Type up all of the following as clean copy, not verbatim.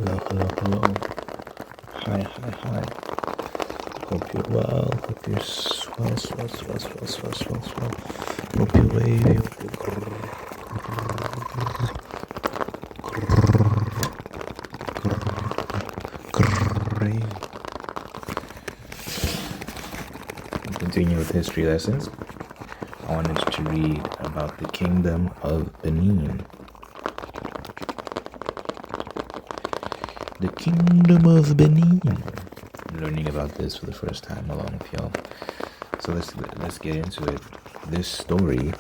Hello. Hi. Hope you're well. Hope you're swell. Hope you're wavy. Hope you're great. Continue with history lessons. I wanted to read about the Kingdom of Benin. The Kingdom of Benin. I'm learning about this for the first time along with y'all. So let's get into it. This story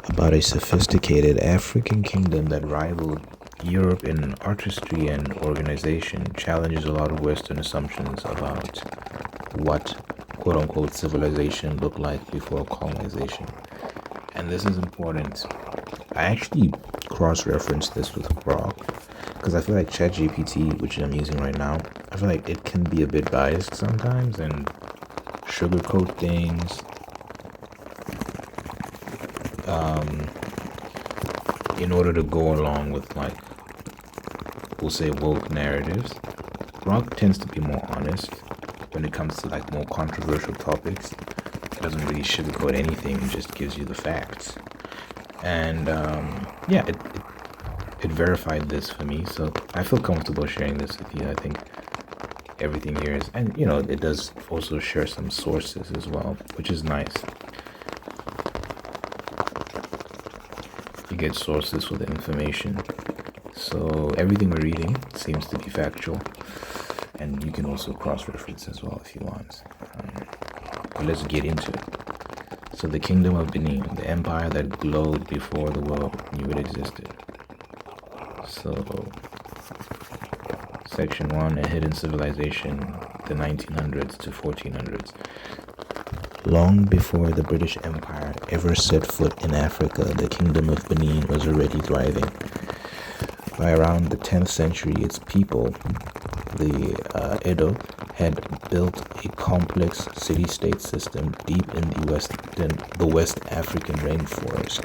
about a sophisticated African kingdom that rivaled Europe in artistry and organization challenges a lot of Western assumptions about what quote-unquote civilization looked like before colonization. And this is important. I actually cross-referenced this with Grok because I feel like ChatGPT, which I'm using right now, I feel like it can be a bit biased sometimes and sugarcoat things in order to go along with, like, we'll say woke narratives. Grok tends to be more honest when it comes to like more controversial topics. It doesn't really sugarcoat anything, it just gives you the facts. And it verified this for me, so I feel comfortable sharing this with you. I think everything here is, and it does also share some sources as well, which is nice. You get sources with the information, so everything we're reading seems to be factual, and you can also cross-reference as well if you want. But let's get into it. So the Kingdom of Benin, the empire that glowed before the world knew it existed. So, Section 1, a hidden civilization, the 1900s to 1400s. Long before the British Empire ever set foot in Africa, the Kingdom of Benin was already thriving. By around the 10th century, its people, the Edo, had built a complex city-state system deep in the West African rainforest.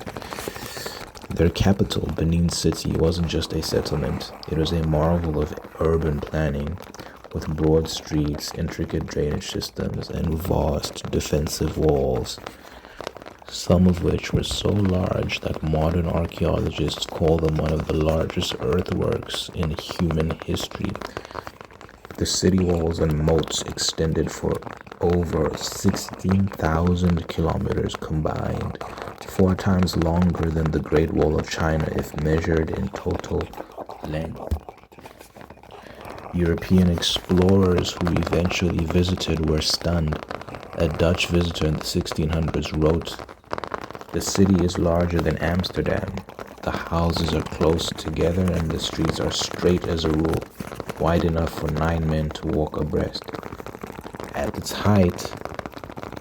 Their capital, Benin City, wasn't just a settlement. It was a marvel of urban planning, with broad streets, intricate drainage systems, and vast defensive walls, some of which were so large that modern archaeologists call them one of the largest earthworks in human history. The city walls and moats extended for over 16,000 kilometers combined, 4 times longer than the Great Wall of China if measured in total length. European explorers who eventually visited were stunned. A Dutch visitor in the 1600s wrote, "The city is larger than Amsterdam. The houses are close together and the streets are straight as a rule, wide enough for 9 men to walk abreast." At its height,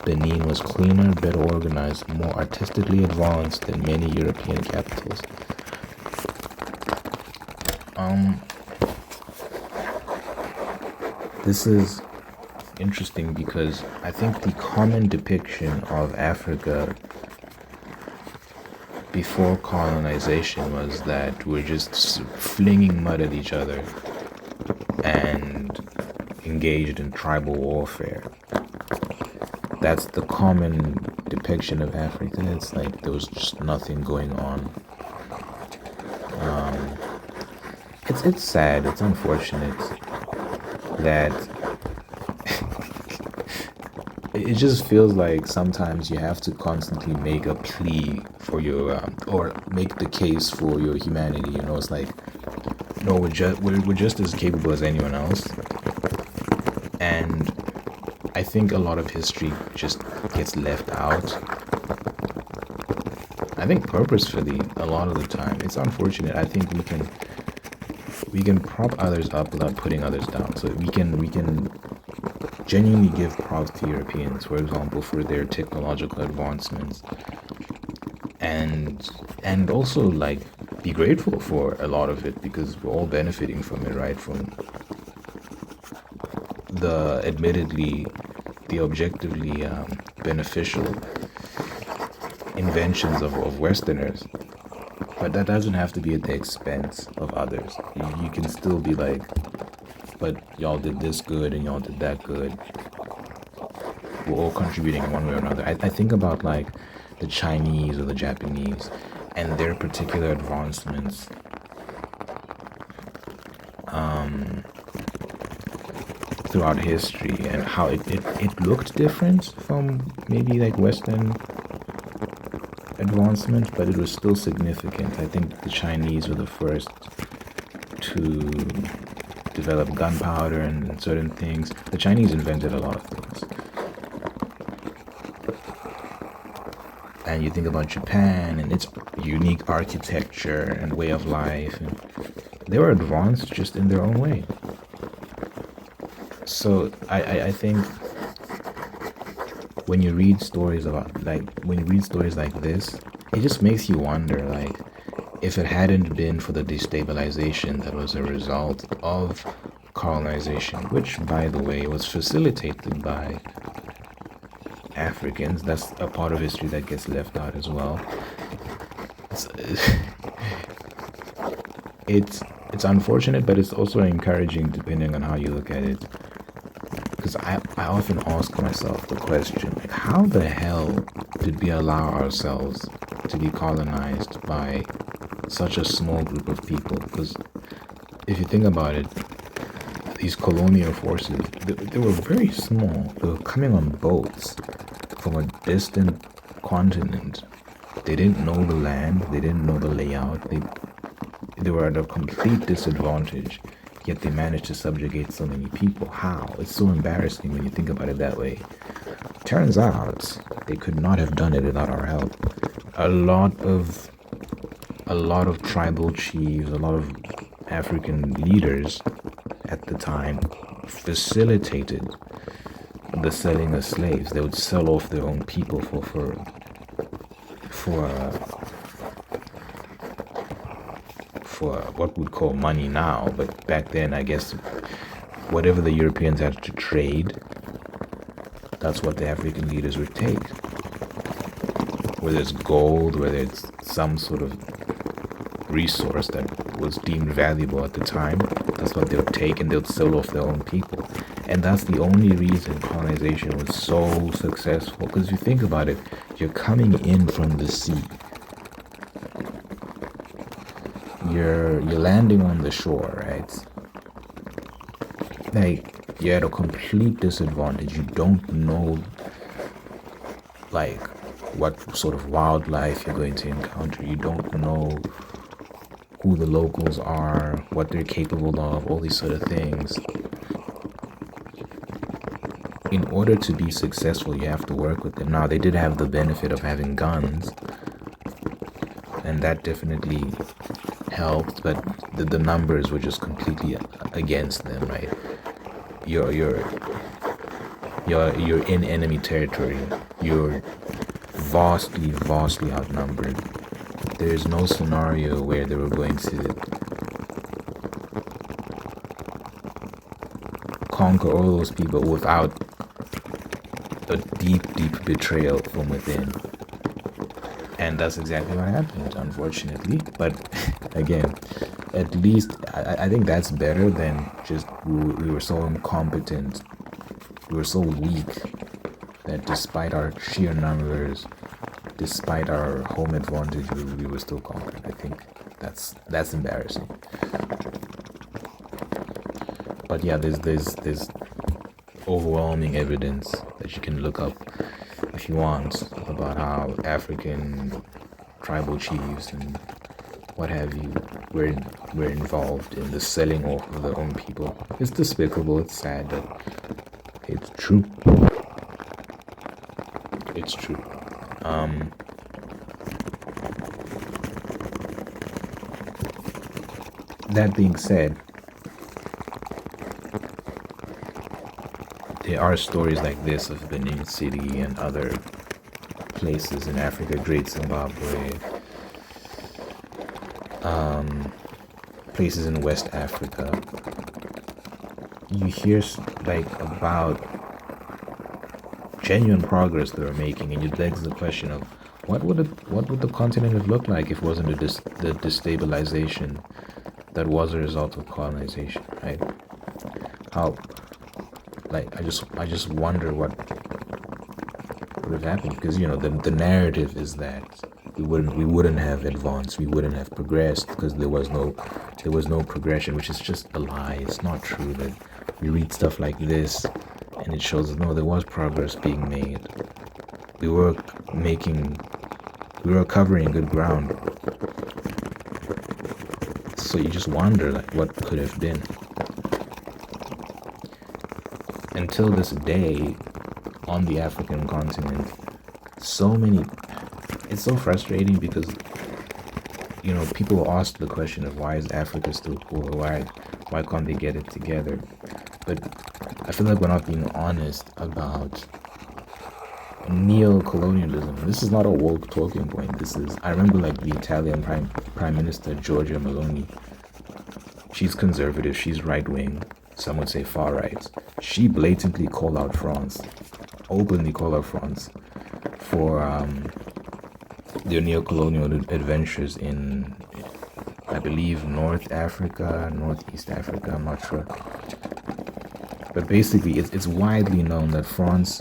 Benin was cleaner, better organized, more artistically advanced than many European capitals. This is interesting because I think the common depiction of Africa before colonization was that we're just flinging mud at each other and engaged in tribal warfare. That's the common depiction of Africa. It's like there was just nothing going on. It's sad, it's unfortunate that it just feels like sometimes you have to constantly make a plea for your or make the case for your humanity. It's like, no, we're just as capable as anyone else. And I think a lot of history just gets left out. I think purposefully a lot of the time. It's unfortunate. I think we can prop others up without putting others down. So we can genuinely give props to Europeans, for example, for their technological advancements, and also like be grateful for a lot of it because we're all benefiting from it, right? From the objectively beneficial inventions of Westerners. But that doesn't have to be at the expense of others. You can still be like, but y'all did this good and y'all did that good. We're all contributing in one way or another. I think about like the Chinese or the Japanese and their particular advancements throughout history, and how it looked different from maybe like Western advancement, but it was still significant. I think the Chinese were the first to develop gunpowder and certain things. The Chinese invented a lot of things. And you think about Japan and its unique architecture and way of life, and they were advanced just in their own way. So I think when you read stories like this, it just makes you wonder, like, if it hadn't been for the destabilization that was a result of colonization, which, by the way, was facilitated by Africans. That's a part of history that gets left out as well. It's unfortunate, but it's also encouraging depending on how you look at it. Because I often ask myself the question, like, how the hell did we allow ourselves to be colonized by such a small group of people? Because if you think about it, these colonial forces, they were very small. They were coming on boats from a distant continent. They didn't know the land. They didn't know the layout. They were at a complete disadvantage, yet they managed to subjugate so many people. How? It's so embarrassing when you think about it that way. Turns out they could not have done it without our help. A lot of tribal chiefs, a lot of African leaders at the time facilitated the selling of slaves. They would sell off their own people for what we'd call money now, but back then, I guess, whatever the Europeans had to trade, that's what the African leaders would take. Whether it's gold, whether it's some sort of resource that was deemed valuable at the time, that's what they would take, and they would sell off their own people. And that's the only reason colonization was so successful. Because if you think about it, you're coming in from the sea. You're landing on the shore, right? Like, you're at a complete disadvantage. You don't know, like, what sort of wildlife you're going to encounter. You don't know who the locals are, what they're capable of, all these sort of things. In order to be successful, you have to work with them. Now, they did have the benefit of having guns, and that definitely helped, but the numbers were just completely against them, right? You're in enemy territory. You're vastly outnumbered. There is no scenario where they were going to conquer all those people without a deep betrayal from within. And that's exactly what happened, unfortunately. But again, at least I think that's better than just we were so incompetent, we were so weak that despite our sheer numbers, despite our home advantage, we were still conquered. I think that's embarrassing. But yeah, there's overwhelming evidence that you can look up if you want about how African tribal chiefs and what have you were involved in the selling off of their own people. It's despicable, it's sad, but it's true. It's true. That being said, there are stories like this of Benin City and other places in Africa, Great Zimbabwe, places in West Africa. You hear like about genuine progress they were making, and it begs the question of what would the continent have looked like if it wasn't the destabilization that was a result of colonization, right? How, like, I just wonder what would have happened, because the narrative is that we wouldn't have advanced, we wouldn't have progressed, because there was no progression, which is just a lie. It's not true. That we read stuff like this and it shows that no, there was progress being made. We were covering good ground. So you just wonder, like, what could have been. Until this day, on the African continent, it's so frustrating, because people ask the question of why is Africa still poor, why can't they get it together? But I feel like we're not being honest about neocolonialism. This is not a woke talking point. I remember, like, the Italian Prime Minister Giorgia Meloni. She's conservative, she's right wing, some would say far right. She blatantly openly called out France for their neocolonial adventures in, I believe, Northeast Africa, I'm not sure. But basically, it's widely known that France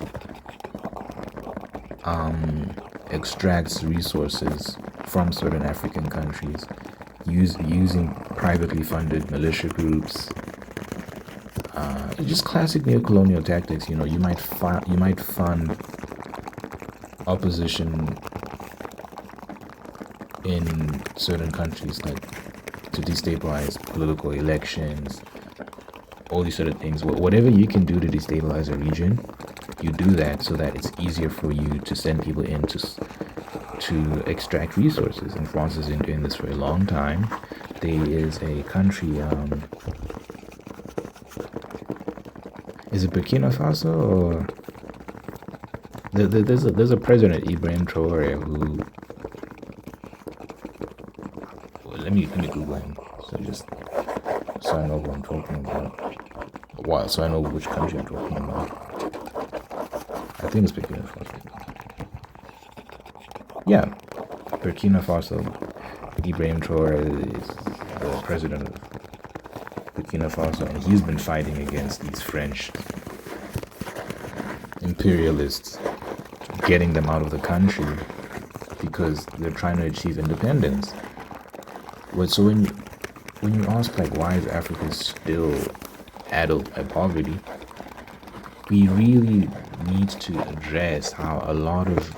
extracts resources from certain African countries using privately funded militia groups. Just classic neocolonial tactics. You might fund opposition in certain countries, like, to destabilize political elections, all these sort of things. Whatever you can do to destabilize a region, you do that so that it's easier for you to send people in to extract resources. And France has been doing this for a long time. There is a country, is it Burkina Faso, or there's a president, Ibrahim Traore, who, let me Google him, so I know what I'm talking about. So I know which country I'm talking about. I think it's Burkina Faso. Yeah, Burkina Faso. Ibrahim Traore is the president of Burkina Faso, and he's been fighting against these French imperialists, getting them out of the country because they're trying to achieve independence. So when you ask, like, why is Africa still addled by poverty, we really need to address how a lot of,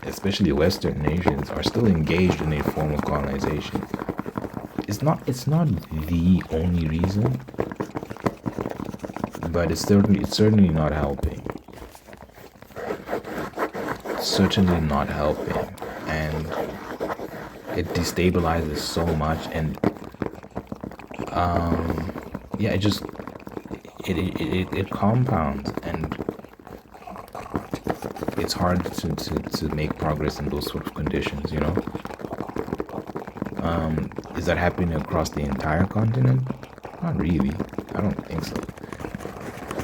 especially Western nations, are still engaged in a form of colonization. It's not the only reason, but it's certainly not helping. Certainly not helping, and it destabilizes so much, and it compounds, and it's hard to make progress in those sort of conditions, Is that happening across the entire continent? Not really. I don't think so.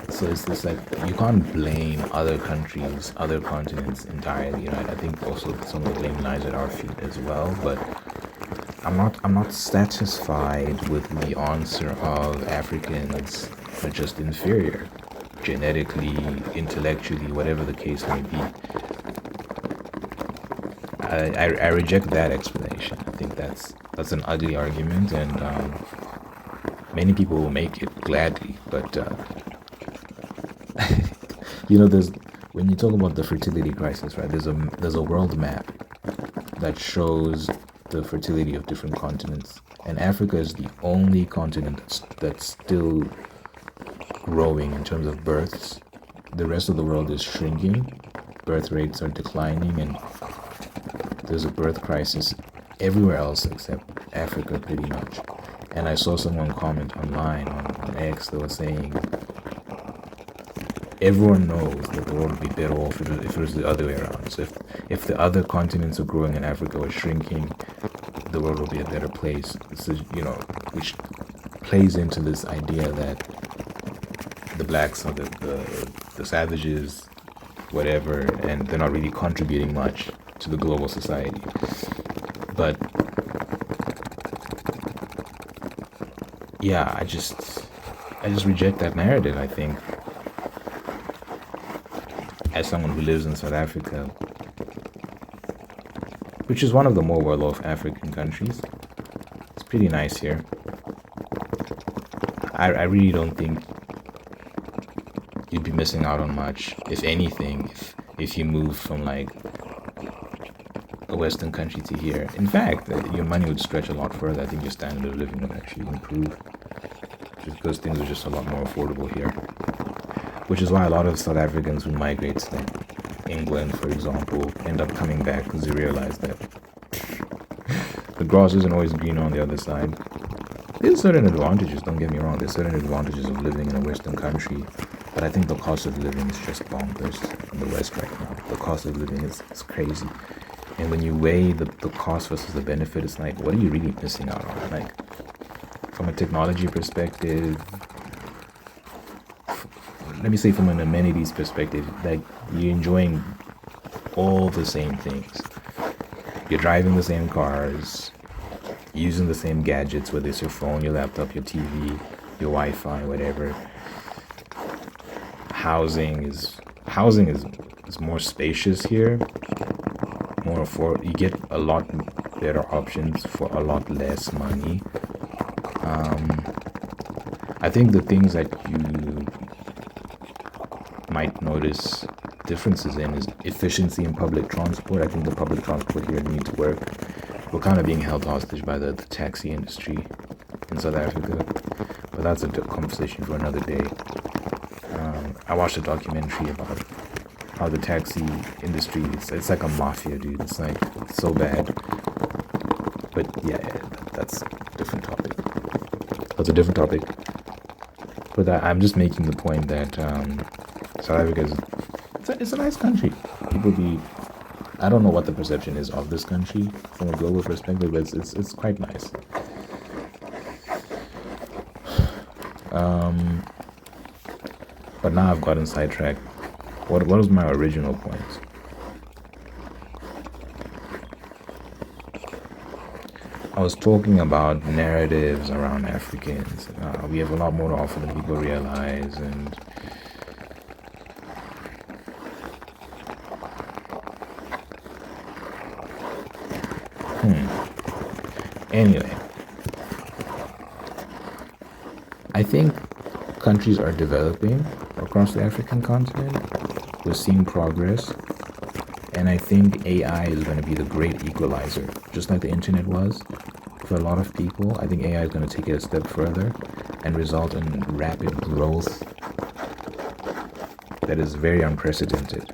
So it's just like, you can't blame other countries, other continents entirely, right? I think also some of the blame lies at our feet as well, but I'm not satisfied with the answer of Africans are just inferior, genetically, intellectually, whatever the case may be. I reject that explanation. I think that's an ugly argument, and many people will make it gladly, but there's, when you talk about the fertility crisis, right, there's a world map that shows the fertility of different continents, and Africa is the only continent that's still growing in terms of births. The rest of the world is shrinking, birth rates are declining, and there's a birth crisis everywhere else except Africa, pretty much. And I saw someone comment online on X that was saying, everyone knows that the world would be better off if it was the other way around. So if the other continents are growing and Africa was shrinking, the world will be a better place. So, which plays into this idea that the blacks are the savages, whatever, and they're not really contributing much to the global society. But yeah, I just reject that narrative. I think, as someone who lives in South Africa, which is one of the more well-off African countries, it's pretty nice here. I really don't think you'd be missing out on much, if anything, if you move from like a Western country to here. In fact, your money would stretch a lot further. I think your standard of living would actually improve, just because things are just a lot more affordable here. Which is why a lot of South Africans who migrate to like England, for example, end up coming back because they realize that the grass isn't always greener on the other side. There's certain advantages, don't get me wrong, there's certain advantages of living in a Western country, but I think the cost of living is just bonkers in the West right now. The cost of living is crazy. And when you weigh the cost versus the benefit, it's like, what are you really missing out on? Like, from a technology perspective, let me say from an amenities perspective, like, you're enjoying all the same things. You're driving the same cars, using the same gadgets, whether it's your phone, your laptop, your TV, your Wi-Fi, whatever. Housing is more spacious here, more affordable. You get a lot better options for a lot less money. I think the things that you might notice differences in is efficiency in public transport. I think the public transport here needs to work. We're kind of being held hostage by the taxi industry in South Africa, but that's a conversation for another day. I watched a documentary about how the taxi industry, it's like a mafia, dude. It's like, it's so bad. But yeah, that's a different topic. That's a different topic. But I'm just making the point that South Africa it's a nice country. I don't know what the perception is of this country from a global perspective, but it's quite nice. But now I've gotten sidetracked. What was my original point? I was talking about narratives around Africans. We have a lot more to offer than people realize, and anyway, I think countries are developing across the African continent. We're seeing progress, and I think AI is going to be the great equalizer, just like the internet was for a lot of people. I think AI is going to take it a step further and result in rapid growth that is very unprecedented.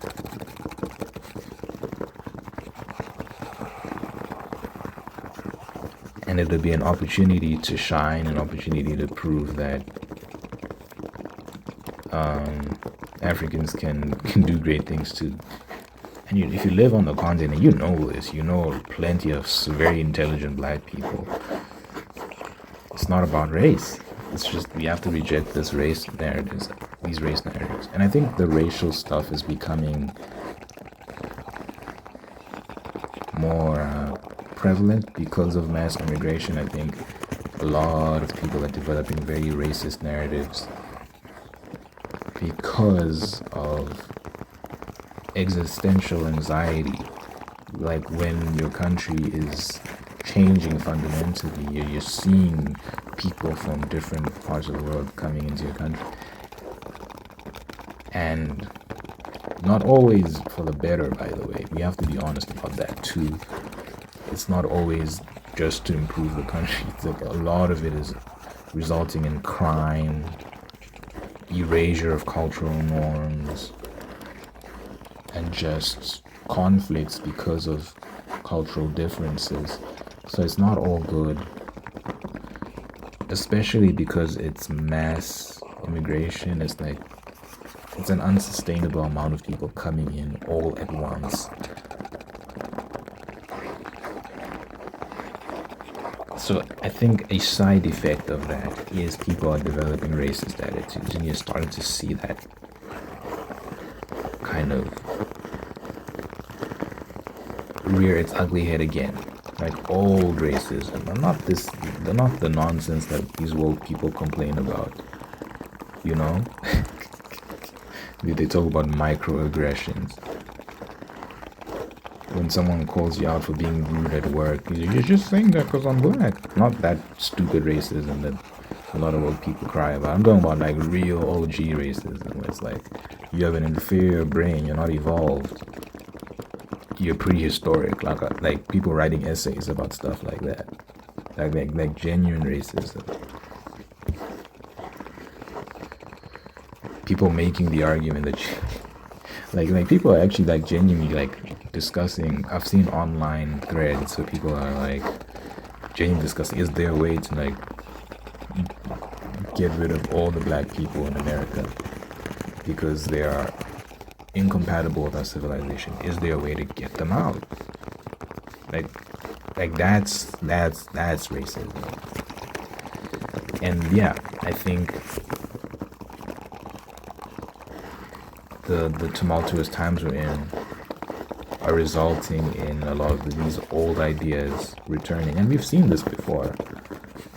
And it'll be an opportunity to shine, an opportunity to prove that Africans can do great things too. And if you live on the continent, you know this. You know plenty of very intelligent black people. It's not about race. It's just we have to reject these race narratives. And I think the racial stuff is becoming more prevalent because of mass immigration. I think a lot of people are developing very racist narratives because of existential anxiety. Like when your country is changing fundamentally, you're seeing people from different parts of the world coming into your country, and not always for the better, by the way. We have to be honest about that too. It's not always just to improve the country. It's like a lot of it is resulting in crime, erasure of cultural norms, and just conflicts because of cultural differences. So it's not all good, especially because it's mass immigration. It's like, it's an unsustainable amount of people coming in all at once. So I think a side effect of that is people are developing racist attitudes, and you're starting to see that kind kind of rear its ugly head again, like old racism, and not the nonsense that these woke people complain about. You know, they talk about microaggressions. When someone calls you out for being rude at work, you're just saying that because I'm black. Not that stupid racism that a lot of old people cry about. I'm talking about like real OG racism, where it's like you have an inferior brain, you're not evolved, you're prehistoric. Like people writing essays about stuff like that, like genuine racism. People making the argument that like people are actually like genuinely like discussing. I've seen online threads where people are like genuinely discussing, is there a way to like get rid of all the black people in America because they are incompatible with our civilization? Is there a way to get them out? Like that's racism. And yeah, I think the tumultuous times we're in are resulting in a lot of these old ideas returning. And we've seen this before.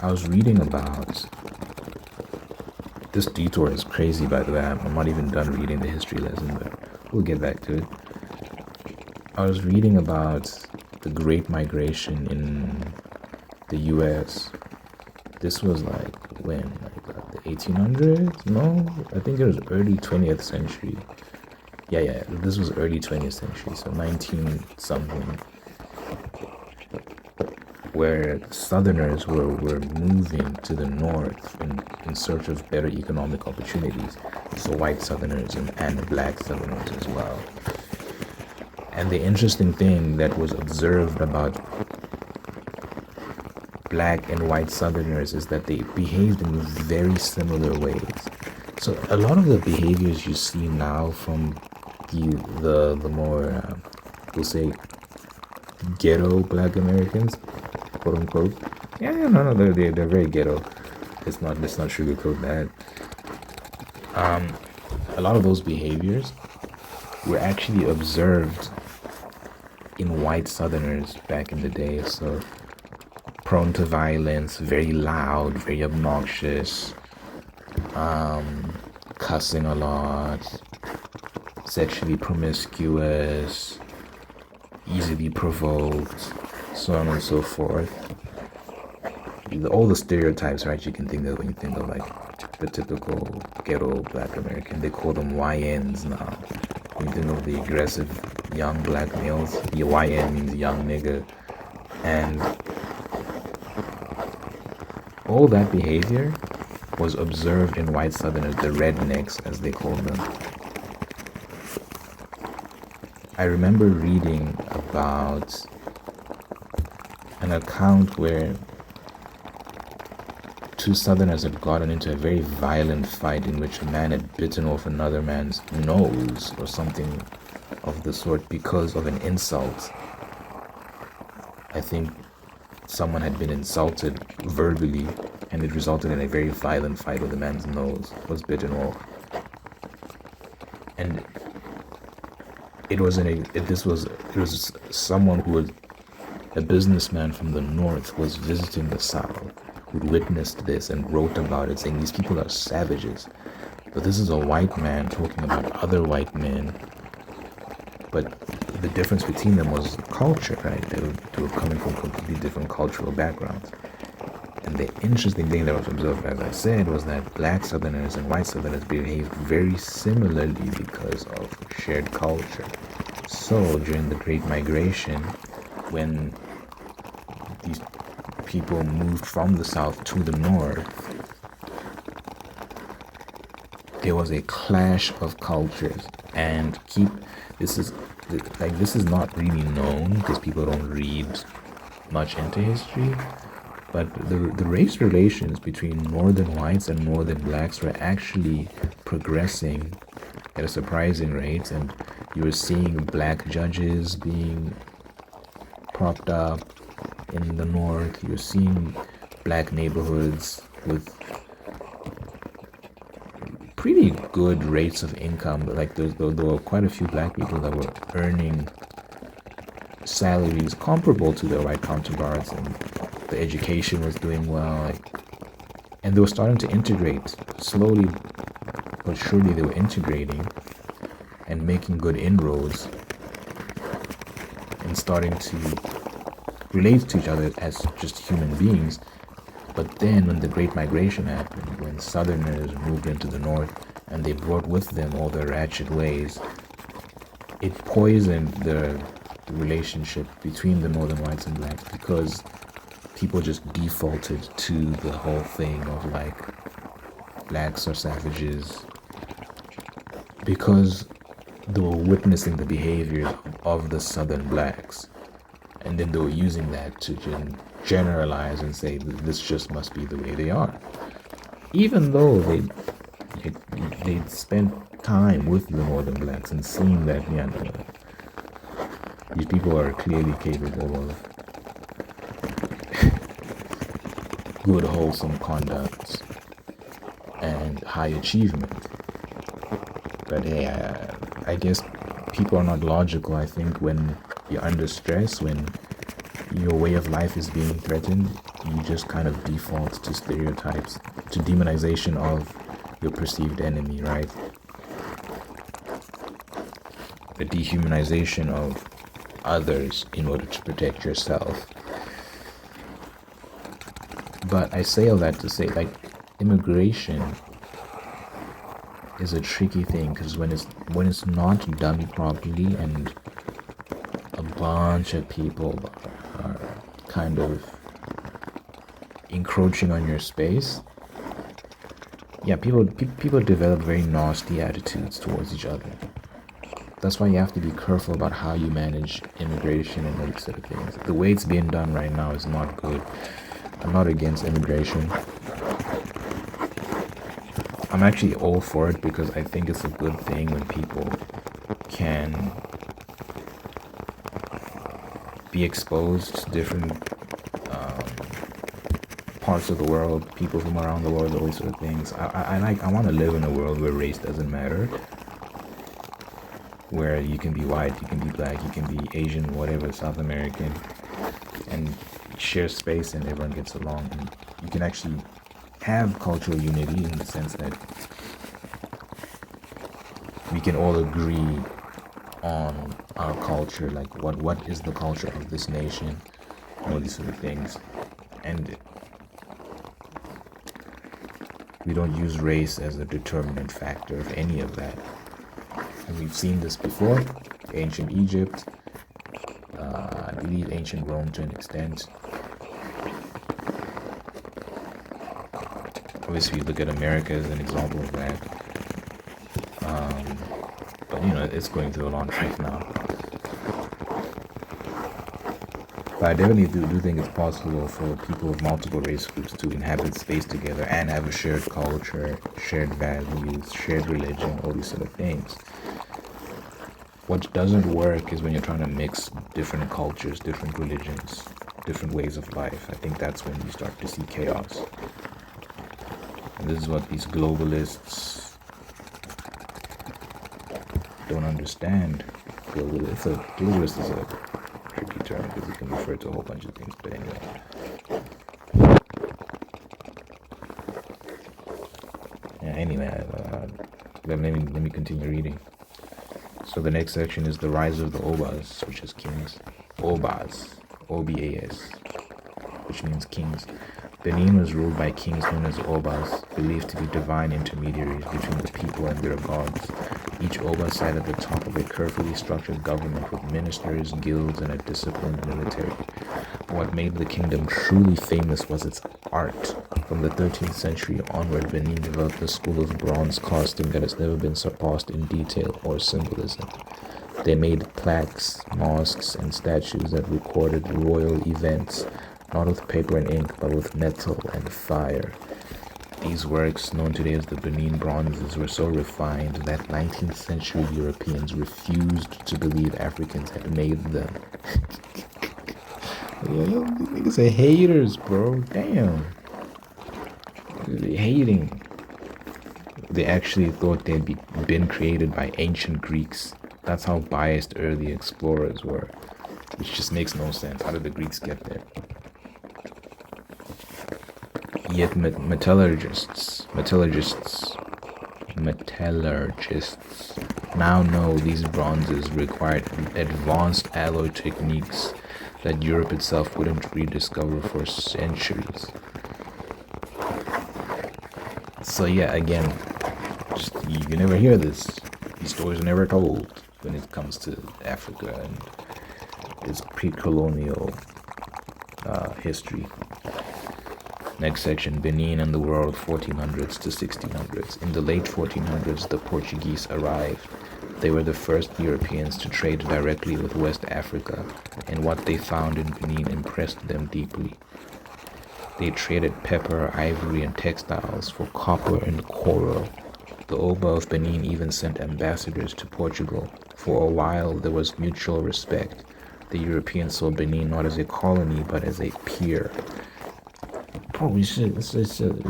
I was reading about, this detour is crazy, by the way. I'm not even done reading the history lesson, but we'll get back to it. I was reading about the Great Migration in the US. This was like when? Like the 1800s? No, I think it was early 20th century. Yeah, this was early 20th century, so 19 something, where Southerners were moving to the north in search of better economic opportunities. So white Southerners and black Southerners as well. And the interesting thing that was observed about black and white Southerners is that they behaved in very similar ways. So a lot of the behaviors you see now from the more, we'll say, ghetto black Americans, quote unquote. No, they're very ghetto. Let's not sugarcoat that. A lot of those behaviors were actually observed in white Southerners back in the day. So prone to violence, very loud, very obnoxious, cussing a lot, sexually promiscuous, easily provoked, so on and so forth. All the stereotypes, right, you can think of when you think of like the typical ghetto black American. They call them YNs now. When you think of the aggressive young black males, the YN means young nigger. And all that behavior was observed in white Southerners, the rednecks as they called them. I remember reading about an account where two Southerners had gotten into a very violent fight in which a man had bitten off another man's nose or something of the sort because of an insult. I think someone had been insulted verbally, and it resulted in a very violent fight where the man's nose was bitten off. And it was someone who was a businessman from the north, was visiting the south, who'd witnessed this and wrote about it, saying these people are savages. But this is a white man talking about other white men. But the difference between them was culture, right? They were coming from completely different cultural backgrounds. And the interesting thing that was observed, as I said, was that black Southerners and white Southerners behaved very similarly because of shared culture. So during the Great Migration, when these people moved from the south to the north, there was a clash of cultures. And this is not really known because people don't read much into history, but the race relations between northern whites and northern blacks were actually progressing at a surprising rate, and you were seeing black judges being propped up in the north. You're seeing black neighborhoods with pretty good rates of income. Like there were quite a few black people that were earning salaries comparable to their white counterparts, and the education was doing well. And they were starting to integrate slowly but surely. They were integrating and making good inroads and starting to relate to each other as just human beings. But then when the Great Migration happened, when Southerners moved into the North and they brought with them all their ratchet ways, it poisoned the relationship between the Northern whites and blacks, because people just defaulted to the whole thing of like blacks are savages, because they were witnessing the behaviors of the Southern blacks, and then they were using that to generalize and say this just must be the way they are, even though they'd spent time with the Northern blacks and seen that these people are clearly capable of good, wholesome conduct and high achievement. But hey, I guess people are not logical. I think when you're under stress, when your way of life is being threatened, you just kind of default to stereotypes, to demonization of your perceived enemy, right? The dehumanization of others in order to protect yourself. But I say all that to say, like, immigration is a tricky thing, because when it's not done properly and a bunch of people are kind of encroaching on your space, people develop very nasty attitudes towards each other. That's why you have to be careful about how you manage immigration and all these sort of things. The way it's being done right now is not good. I'm not against immigration. I'm actually all for it, because I think it's a good thing when people can be exposed to different parts of the world, people from around the world, all these sort of things. I want to live in a world where race doesn't matter, where you can be white, you can be black, you can be Asian, whatever, South American, and share space and everyone gets along. And you can actually have cultural unity in the sense that we can all agree on our culture, like what is the culture of this nation, all these sort of things. And we don't use race as a determinant factor of any of that. And we've seen this before, ancient Egypt, I believe ancient Rome to an extent. Obviously, you look at America as an example of that. But it's going through a lot right now. But I definitely do think it's possible for people of multiple race groups to inhabit space together and have a shared culture, shared values, shared religion, all these sort of things. What doesn't work is when you're trying to mix different cultures, different religions, different ways of life. I think that's when you start to see chaos. And this is what these globalists don't understand. Globalist is a tricky term because it can refer to a whole bunch of things, but anyway. Let me continue reading. So the next section is the rise of the Obas, which is kings. Obas, O-B-A-S, which means kings. Benin was ruled by kings known as Obas, believed to be divine intermediaries between the people and their gods. Each Oba sat at the top of a carefully structured government with ministers, guilds, and a disciplined military. What made the kingdom truly famous was its art. From the 13th century onward, Benin developed a school of bronze casting that has never been surpassed in detail or symbolism. They made plaques, mosques, and statues that recorded royal events, not with paper and ink, but with metal and fire. These works, known today as the Benin bronzes, were so refined that 19th century Europeans refused to believe Africans had made them. These niggas are haters, bro. Damn. They're hating. They actually thought they'd been created by ancient Greeks. That's how biased early explorers were, which just makes no sense. How did the Greeks get there? Yet metallurgists now know these bronzes required advanced alloy techniques that Europe itself wouldn't rediscover for centuries. So yeah, again, just you never hear this. These stories are never told when it comes to Africa and its pre-colonial history. Next section, Benin and the world, 1400s to 1600s. In the late 1400s, the Portuguese arrived. They were the first Europeans to trade directly with West Africa, and what they found in Benin impressed them deeply. They traded pepper, ivory, and textiles for copper and coral. The Oba of Benin even sent ambassadors to Portugal. For a while, there was mutual respect. The Europeans saw Benin not as a colony, but as a peer. Oh, we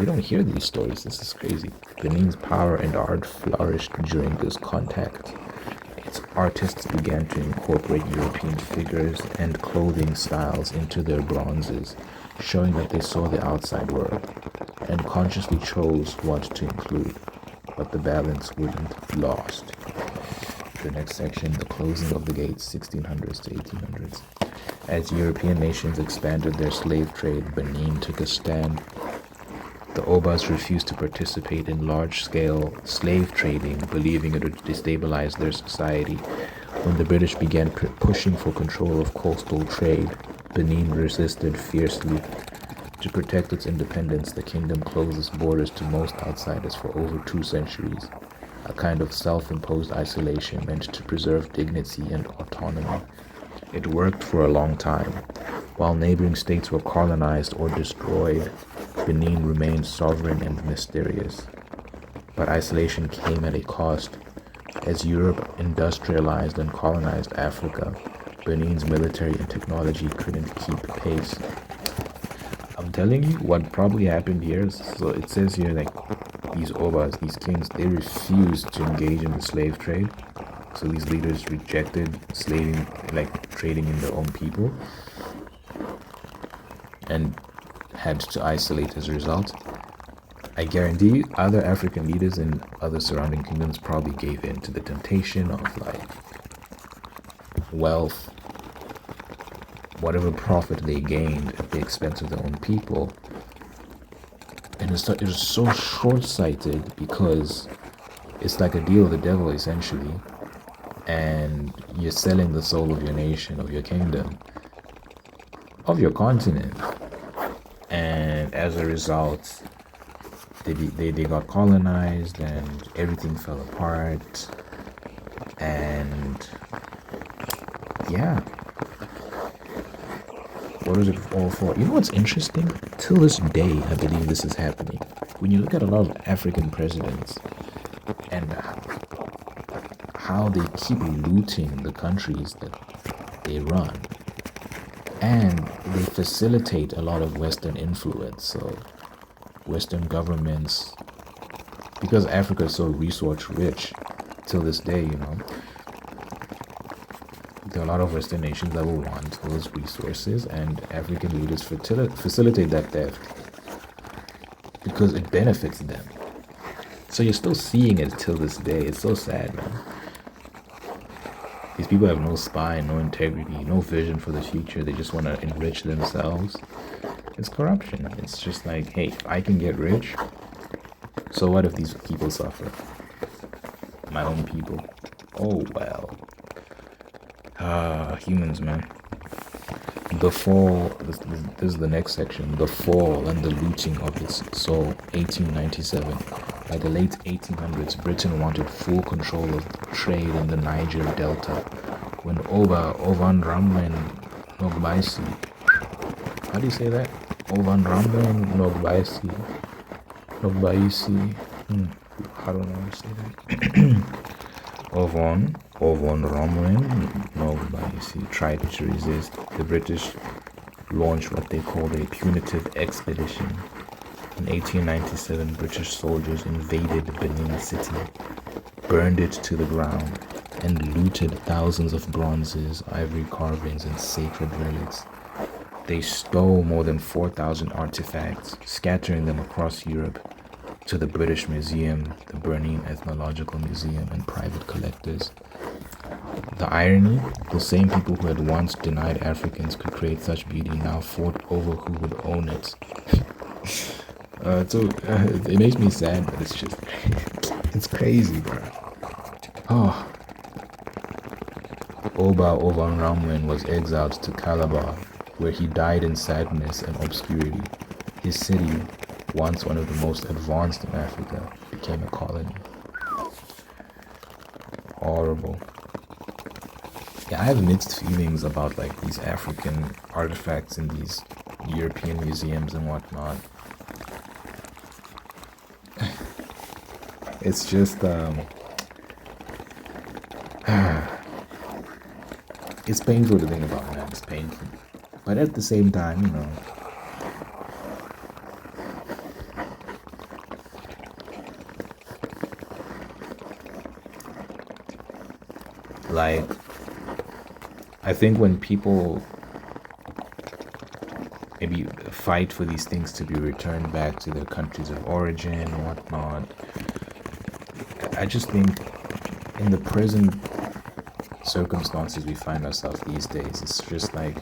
don't hear these stories. This is crazy. Benin's power and art flourished during this contact. Its artists began to incorporate European figures and clothing styles into their bronzes, showing that they saw the outside world and consciously chose what to include, but the balance wouldn't be lost. The next section, the closing of the gates, 1600s to 1800s. As European nations expanded their slave trade, Benin took a stand. The Obas refused to participate in large-scale slave trading, believing it would destabilize their society. When the British began pushing for control of coastal trade, Benin resisted fiercely. To protect its independence, the kingdom closed its borders to most outsiders for over 2 centuries, a kind of self-imposed isolation meant to preserve dignity and autonomy. It worked for a long time. While neighboring states were colonized or destroyed, Benin remained sovereign and mysterious. But isolation came at a cost. As Europe industrialized and colonized Africa, Benin's military and technology couldn't keep pace. I'm telling you, what probably happened here is, so it says here, like, these Obas, these kings, they refused to engage in the slave trade. So these leaders rejected slaving, like trading in their own people, and had to isolate as a result. I guarantee you, other African leaders in other surrounding kingdoms probably gave in to the temptation of like wealth, whatever profit they gained at the expense of their own people. And it was so short-sighted because it's like a deal with the devil essentially. And you're selling the soul of your nation, of your kingdom, of your continent, and as a result, they got colonized and everything fell apart. And yeah, what was it all for? You know what's interesting? Till this day, I believe this is happening. When you look at a lot of African presidents and how they keep looting the countries that they run, and they facilitate a lot of Western influence. So Western governments, because Africa is so resource rich till this day, you know, there are a lot of Western nations that will want those resources, and African leaders facilitate that theft because it benefits them. So you're still seeing it till this day. It's so sad, man. These people have no spine, no integrity, no vision for the future. They just want to enrich themselves. It's corruption. It's just like, hey, if I can get rich, so what if these people suffer? My own people. Oh, well. Humans, man. The fall, this is the next section. The fall and the looting of its soul, 1897. By the late 1800s, Britain wanted full control of trade in the Niger Delta. When Ovan Ramlen Nogbaisi, how do you say that? Ovan Ramlen Nogbaisi, I don't know how to say that. Ovan Ramlen Nogbaisi tried to resist. The British launched what they called a punitive expedition. In 1897, British soldiers invaded Benin City, burned it to the ground, and looted thousands of bronzes, ivory carvings, and sacred relics. They stole more than 4,000 artifacts, scattering them across Europe to the British Museum, the Benin Ethnological Museum, and private collectors. The irony, the same people who had once denied Africans could create such beauty now fought over who would own it. It makes me sad, but it's just, it's crazy, bro. Oh. Oba Ovanramwen was exiled to Calabar, where he died in sadness and obscurity. His city, once one of the most advanced in Africa, became a colony. Horrible. Yeah, I have mixed feelings about like these African artifacts in these European museums and whatnot. It's just it's painful to think about, man. It's painful, but at the same time, you know, like, I think when people maybe fight for these things to be returned back to their countries of origin and whatnot, I just think in the present circumstances we find ourselves these days, it's just like,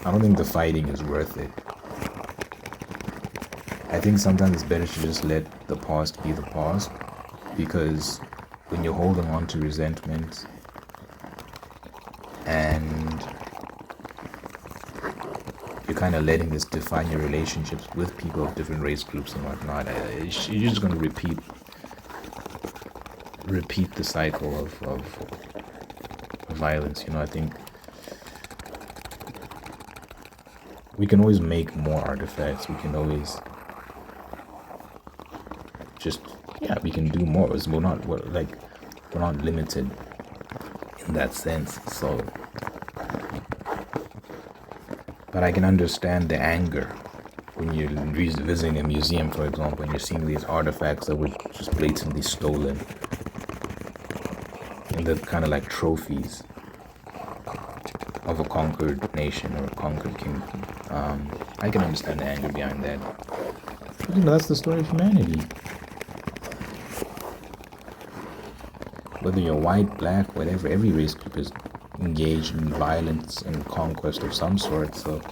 I don't think the fighting is worth it. I think sometimes it's better to just let the past be the past, because when you're holding on to resentment and you're kind of letting this define your relationships with people of different race groups and whatnot, you're just going to repeat the cycle of violence. You know, I think we can always make more artifacts. We can always just, yeah, we can do more. We're not limited in that sense. So, but I can understand the anger when you're visiting a museum, for example, and you're seeing these artifacts that were just blatantly stolen, and they're kind of like trophies of a conquered nation or a conquered kingdom. I can understand the anger behind that. But, you know, that's the story of humanity. Whether you're white, black, whatever, every race group is engaged in violence and conquest of some sort. So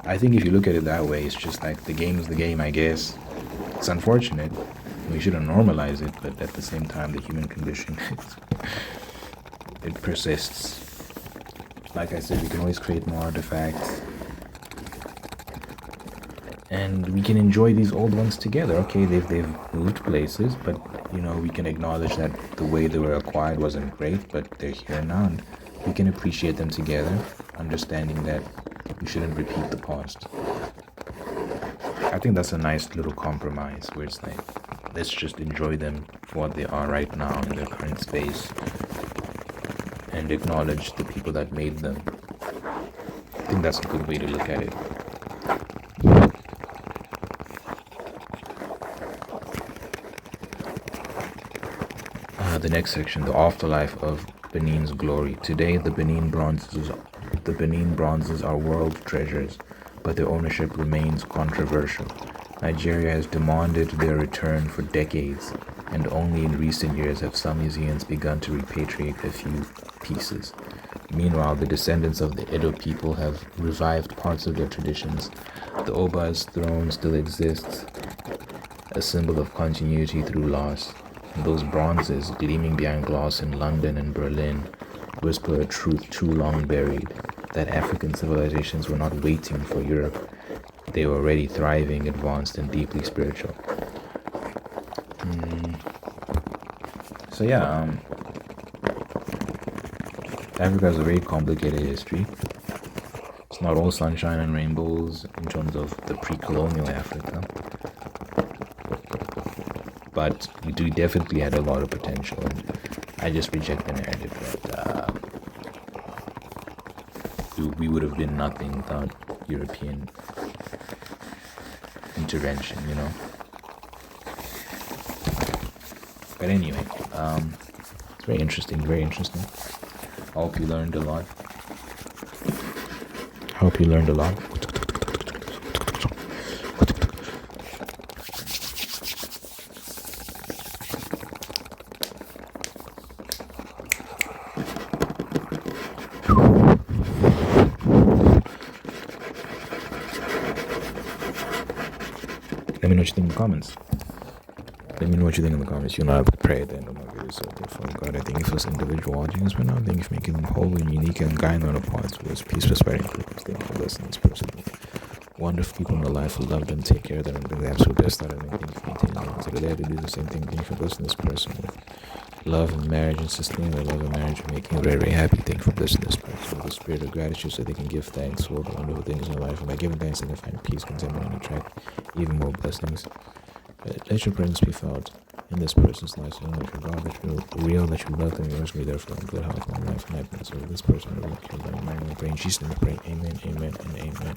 I think if you look at it that way, it's just like the game is the game, I guess. It's unfortunate. We shouldn't normalize it, but at the same time, the human condition, it persists. Like I said, we can always create more artifacts, and we can enjoy these old ones together. Okay, they've moved places, but you know, we can acknowledge that the way they were acquired wasn't great, but they're here now, and we can appreciate them together, understanding that we shouldn't repeat the past. I think that's a nice little compromise where it's like, let's just enjoy them for what they are right now in their current space, and acknowledge the people that made them. I think that's a good way to look at it. The next section, the afterlife of Benin's glory. Today, the Benin bronzes are world treasures, but their ownership remains controversial. Nigeria has demanded their return for decades, and only in recent years have some museums begun to repatriate a few pieces. Meanwhile, the descendants of the Edo people have revived parts of their traditions. The Oba's throne still exists, a symbol of continuity through loss. And those bronzes, gleaming behind glass in London and Berlin, whisper a truth too long buried, that African civilizations were not waiting for Europe. They were already thriving, advanced, and deeply spiritual. So yeah, Africa has a very complicated history. It's not all sunshine and rainbows in terms of the pre-colonial Africa, but we definitely had a lot of potential, and I just reject the narrative that we would have been nothing without European intervention, you know. But anyway, it's very interesting, very interesting. I hope you learned a lot. Let me know what you think in the comments. You know, I pray at the end of my video. So therefore, God, I thank you for this individual audience right now. Thank you for making them whole and unique and guiding on the path towards peace, prosperity, and goodness. Thank you for blessing this person. Wonderful people in their life who love them, take care of them, and bring the absolute best out of them. Thank you for maintaining them so that they have to do the same thing. Thank you for blessing this person with love and marriage and sustaining their love and marriage and making them very, very happy. Thank you for blessing this person with a spirit of gratitude so they can give thanks for all the wonderful things in their life. And by giving thanks, they can find peace, contentment, and attract even more blessings. Let your presence be felt in this person's life, so that your God, that you're real, that you love them, you're always be there for them, good health, long life, and happiness. So this person, in Jesus' name, we pray, amen, amen, and amen.